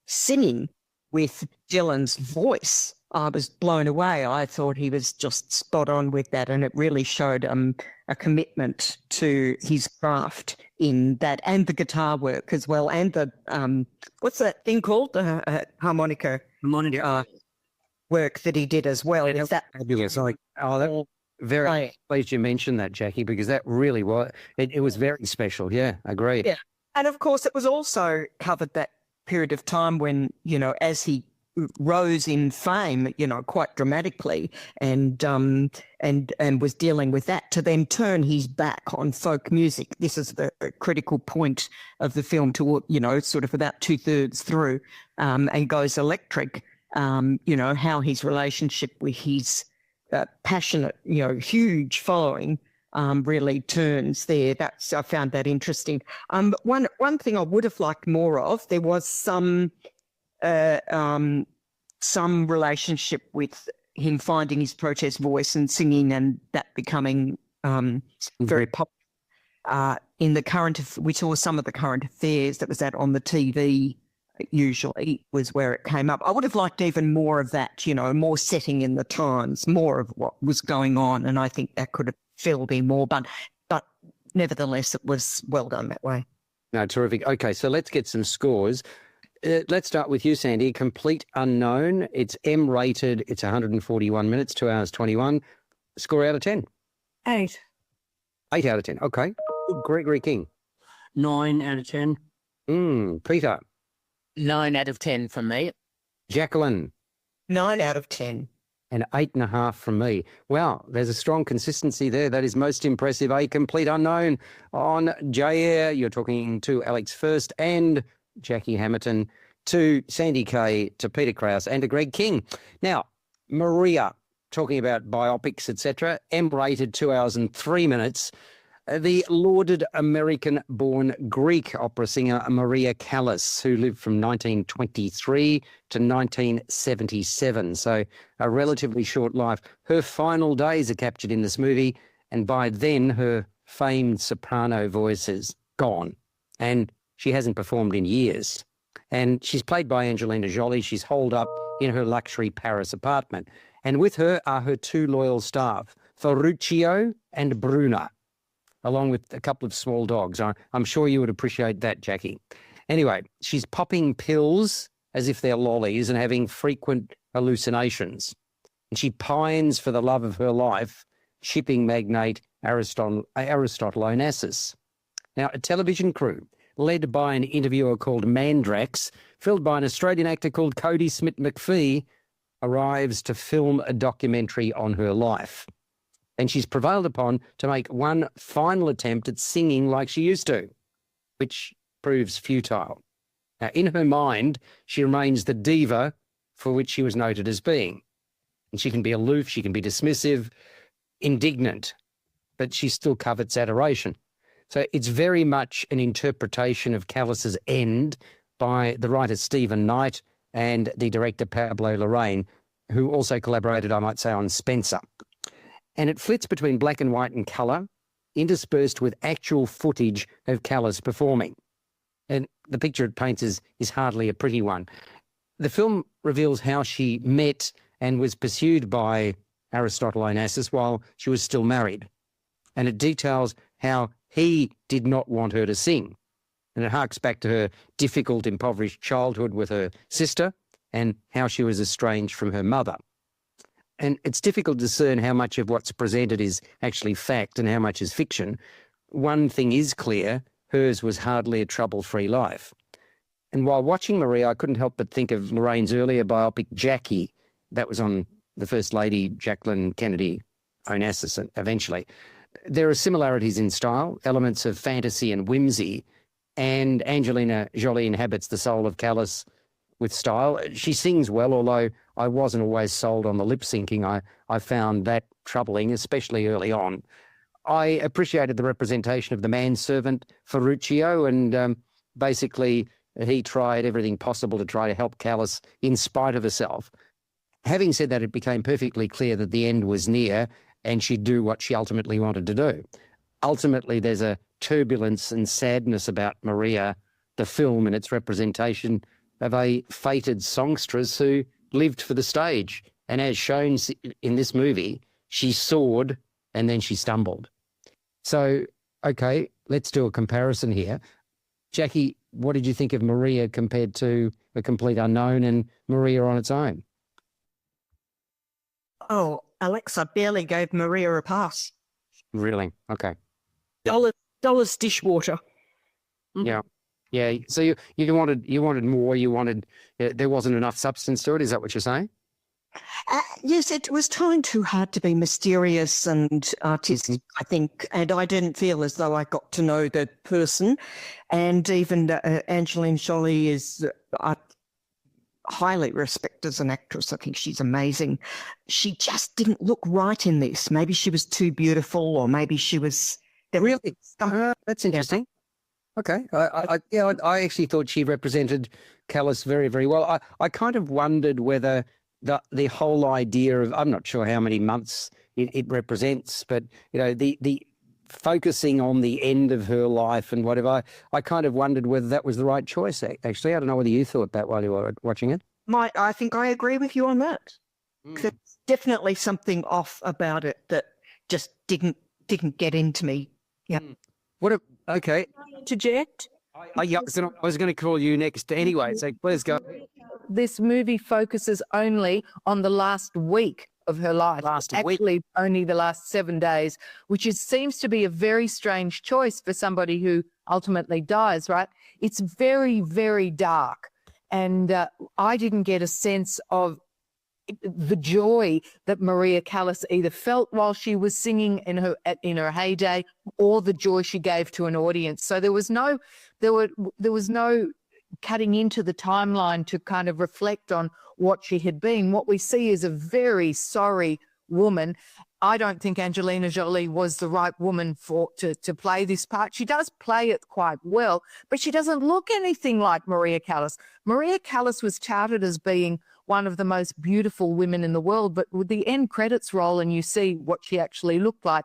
singing with Dylan's voice. I was blown away. I thought he was just spot on with that, and it really showed a commitment to his craft in that, and the guitar work as well, and the what's that thing called, the harmonica work that he did as well. Is that fabulous? Very pleased you mentioned that, Jackie, because that really was it was very special. Yeah, I agree. Yeah, and of course it was also covered that period of time when, as he rose in fame, quite dramatically, and was dealing with that, to then turn his back on folk music. This is the critical point of the film, to sort of about 2/3 through, and goes electric. How his relationship with his passionate, huge following really turns there. I found that interesting. One thing I would have liked more of, there was some relationship with him finding his protest voice and singing, and that becoming very popular. We saw some of the current affairs that was on the TV. Usually was where it came up. I would have liked even more of that, more setting in the times, more of what was going on, and I think that could have filled in more. But nevertheless, it was well done that way. No, terrific. Okay, so let's get some scores. Let's start with you, Sandy. Complete Unknown. It's M-rated. It's 141 minutes, 2 hours 21. Score out of 10? 8. 8 out of 10. Okay. Gregory King. 9 out of 10. Peter. 9 out of 10 from me. Jacqueline. 9 out of 10. And 8.5 from me. Wow, there's a strong consistency there. That is most impressive. A Complete Unknown on Jair. You're talking to Alex first, and Jaqui Hammerton, to Sandy Kay, to Peter Krause, and to Greg King. Now, Maria, talking about biopics, etc. M-rated, 2 hours and 3 minutes. The lauded American-born Greek opera singer Maria Callas, who lived from 1923 to 1977, so a relatively short life. Her final days are captured in this movie, and by then her famed soprano voice is gone, and she hasn't performed in years. And she's played by Angelina Jolie. She's holed up in her luxury Paris apartment, and with her are her 2 loyal staff, Ferruccio and Bruna, along with a couple of small dogs. I'm sure you would appreciate that, Jackie. Anyway, she's popping pills as if they're lollies and having frequent hallucinations. And she pines for the love of her life shipping magnate Aristotle Onassis. Now, a television crew led by an interviewer called Mandrax, filled by an Australian actor called Cody Smith-McPhee, arrives to film a documentary on her life. And she's prevailed upon to make one final attempt at singing like she used to, which proves futile. Now, in her mind, she remains the diva for which she was noted as being. And she can be aloof, she can be dismissive, indignant, but she still covets adoration. So it's very much an interpretation of Callas's end by the writer Stephen Knight and the director Pablo Larraín, who also collaborated, I might say, on Spencer. And it flits between black and white and colour, interspersed with actual footage of Callas performing. And the picture it paints is hardly a pretty one. The film reveals how she met and was pursued by Aristotle Onassis while she was still married. And it details how he did not want her to sing. And it harks back to her difficult, impoverished childhood with her sister and how she was estranged from her mother. And it's difficult to discern how much of what's presented is actually fact and how much is fiction. One thing is clear, hers was hardly a trouble-free life. And while watching Maria, I couldn't help but think of Lorraine's earlier biopic, Jaqui. That was on the First Lady, Jacqueline Kennedy Onassis, eventually. There are similarities in style, elements of fantasy and whimsy, and Angelina Jolie inhabits the soul of Callas with style. She sings well, although I wasn't always sold on the lip syncing. I found that troubling, especially early on. I appreciated the representation of the manservant Ferruccio, and basically he tried everything possible to try to help Callas in spite of herself. Having said that, it became perfectly clear that the end was near and she'd do what she ultimately wanted to do. Ultimately, there's a turbulence and sadness about Maria, the film, and its representation of a fated songstress who lived for the stage. And as shown in this movie, she soared and then she stumbled. So, okay, let's do a comparison here. Jaqui, what did you think of Maria compared to A Complete Unknown and Maria on its own? Oh, Alex, I barely gave Maria a pass. Really? Okay. Dollars dishwater. Yeah. Yeah. So you wanted more. You wanted there wasn't enough substance to it. Is that what you're saying? Yes, it was trying too hard to be mysterious and artistic, I think, and I didn't feel as though I got to know the person. And even Angelina Jolie is highly respected as an actress. I think she's amazing. She just didn't look right in this. Maybe she was too beautiful, or maybe she was... Really? That's interesting. Okay. I actually thought she represented Callas very, very well. I kind of wondered whether the whole idea of, I'm not sure how many months it represents, but, you know, the focusing on the end of her life and whatever, I kind of wondered whether that was the right choice, actually. I don't know whether you thought that while you were watching it. I think I agree with you on that. There's definitely something off about it that just didn't get into me. Yeah. Okay. Interject. I was going to call you next anyway, so please go. This movie focuses only on the last week of her life. Actually, only the last 7 days, which seems to be a very strange choice for somebody who ultimately dies, right? It's very, very dark. And I didn't get a sense of the joy that Maria Callas either felt while she was singing in her heyday, or the joy she gave to an audience. So there was no cutting into the timeline to kind of reflect on what she had been. What we see is a very sorry woman. I don't think Angelina Jolie was the right woman to play this part. She does play it quite well, but she doesn't look anything like Maria Callas. Maria Callas was touted as being one of the most beautiful women in the world, but with the end credits roll and you see what she actually looked like,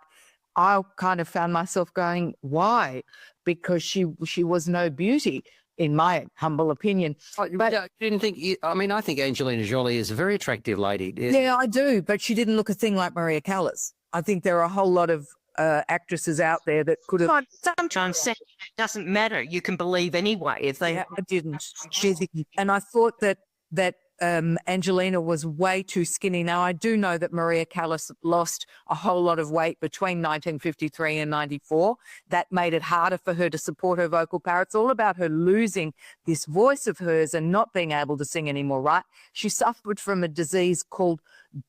I kind of found myself going, why? Because she was no beauty, in my humble opinion. But I didn't think. I think Angelina Jolie is a very attractive lady. Yeah, I do, but she didn't look a thing like Maria Callas. I think there are a whole lot of actresses out there that could have. Sometimes it doesn't matter. You can believe anyway if they. I didn't. And I thought that Angelina was way too skinny. Now, I do know that Maria Callas lost a whole lot of weight between 1953 and 94. That made it harder for her to support her vocal power. It's all about her losing this voice of hers and not being able to sing anymore, right? She suffered from a disease called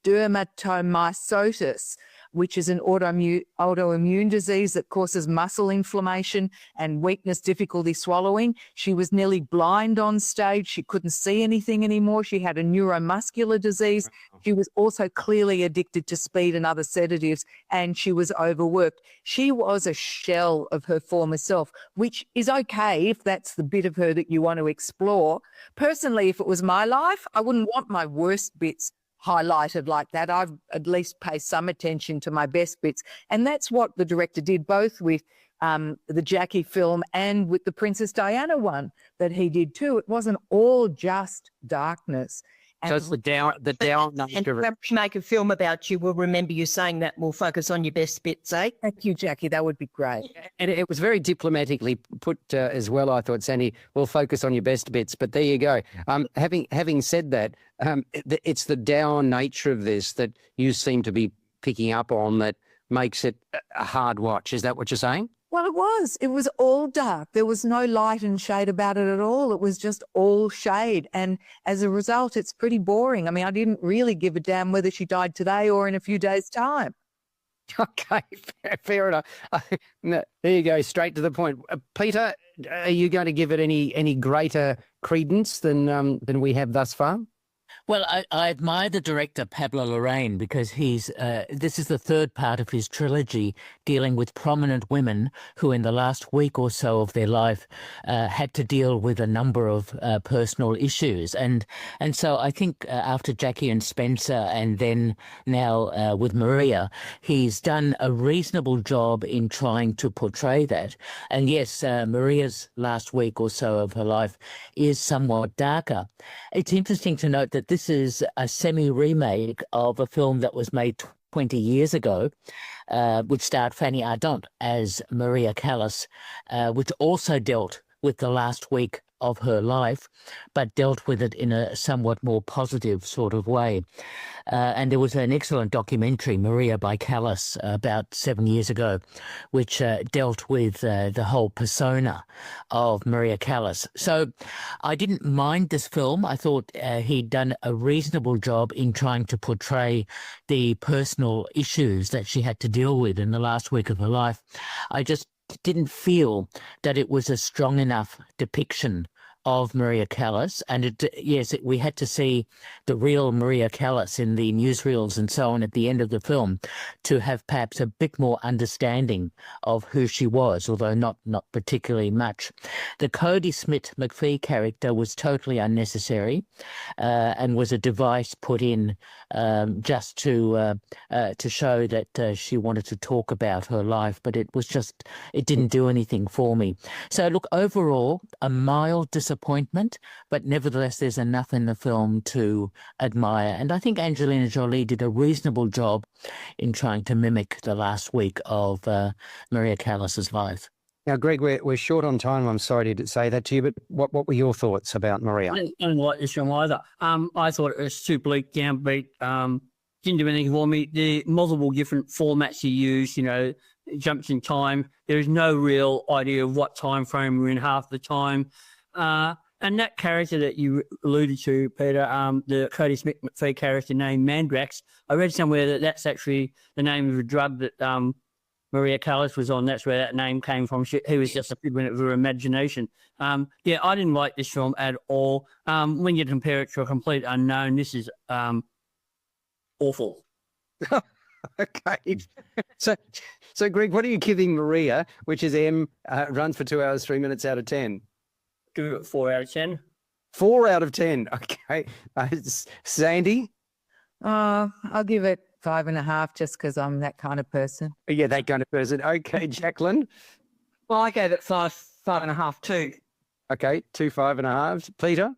dermatomyositis, which is an autoimmune disease that causes muscle inflammation and weakness, difficulty swallowing. She was nearly blind on stage. She couldn't see anything anymore. She had a neuromuscular disease. She was also clearly addicted to speed and other sedatives, and she was overworked. She was a shell of her former self, which is okay if that's the bit of her that you want to explore. Personally, if it was my life, I wouldn't want my worst bits highlighted like that. I'd at least pay some attention to my best bits. And that's what the director did, both with the Jaqui film and with the Princess Diana one that he did too. It wasn't all just darkness. So it's the down And nature of it. when we make a film about you, we'll remember you saying that. We'll focus on your best bits, eh? Thank you, Jackie. That would be great. And it was very diplomatically put as well, I thought, Sandy. We'll focus on your best bits. But there you go. Having said that, it's the down nature of this that you seem to be picking up on that makes it a hard watch. Is that what you're saying? Well, it was. It was all dark. There was no light and shade about it at all. It was just all shade. And as a result, it's pretty boring. I mean, I didn't really give a damn whether she died today or in a few days' time. Okay, fair enough. No, there you go, straight to the point. Peter, are you going to give it any greater credence than we have thus far? Well, I admire the director, Pablo Larraín, because this is the third part of his trilogy dealing with prominent women who in the last week or so of their life had to deal with a number of personal issues. And so I think after Jackie and Spencer and then now with Maria, he's done a reasonable job in trying to portray that. And yes, Maria's last week or so of her life is somewhat darker. It's interesting to note that this is a semi-remake of a film that was made 20 years ago, which starred Fanny Ardant as Maria Callas, which also dealt with the last week of her life, but dealt with it in a somewhat more positive sort of way. And there was an excellent documentary, Maria by Callas, about 7 years ago, which dealt with the whole persona of Maria Callas. So I didn't mind this film. I thought he'd done a reasonable job in trying to portray the personal issues that she had to deal with in the last week of her life. I just didn't feel that it was a strong enough depiction of Maria Callas, and we had to see the real Maria Callas in the newsreels and so on at the end of the film to have perhaps a bit more understanding of who she was, although not particularly much. The Cody Smith McPhee character was totally unnecessary and was a device put in just to show that she wanted to talk about her life, but it didn't do anything for me. So look, overall, a mild disappointment, but nevertheless, there's enough in the film to admire. And I think Angelina Jolie did a reasonable job in trying to mimic the last week of Maria Callas's life. Now, Greg, we're short on time. I'm sorry to say that to you, but what were your thoughts about Maria? I didn't like this film either. I thought it was too bleak, downbeat. Didn't do anything for me. The multiple different formats he used, jumps in time. There is no real idea of what time frame we're in half the time. And that character that you alluded to, Peter, the Cody Smith McPhee character named Mandrax, I read somewhere that that's actually the name of a drug that Maria Callas was on. That's where that name came from. He was just a figment of her imagination. I didn't like this film at all. When you compare it to A Complete Unknown, this is awful. Okay. So, Greg, what are you giving Maria, which is runs for 2 hours, 3 minutes out of 10? Give it 4 out of 10. 4 out of 10. Okay. Sandy? I'll give it 5.5 just because I'm that kind of person. Yeah, that kind of person. Okay, Jacqueline? Well, I gave it 5.5 too. Okay, 2 5.5. Peter?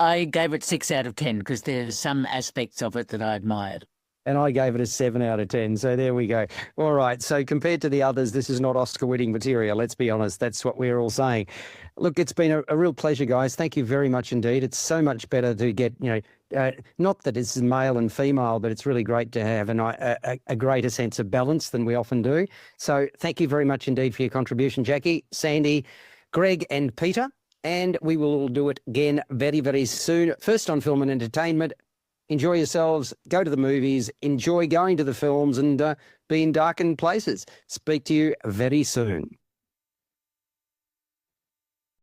I gave it 6 out of 10 because there's some aspects of it that I admired. and I gave it a 7 out of 10. So there we go. All right. So compared to the others, this is not Oscar-winning material. Let's be honest. That's what we're all saying. Look, it's been a real pleasure, guys. Thank you very much indeed. It's so much better to get, not that it's male and female, but it's really great to have a greater sense of balance than we often do. So thank you very much indeed for your contribution, Jaqui, Sandy, Greg and Peter. And we will do it again very, very soon. First on Film and Entertainment. Enjoy yourselves, go to the movies, enjoy going to the films and be in darkened places. Speak to you very soon.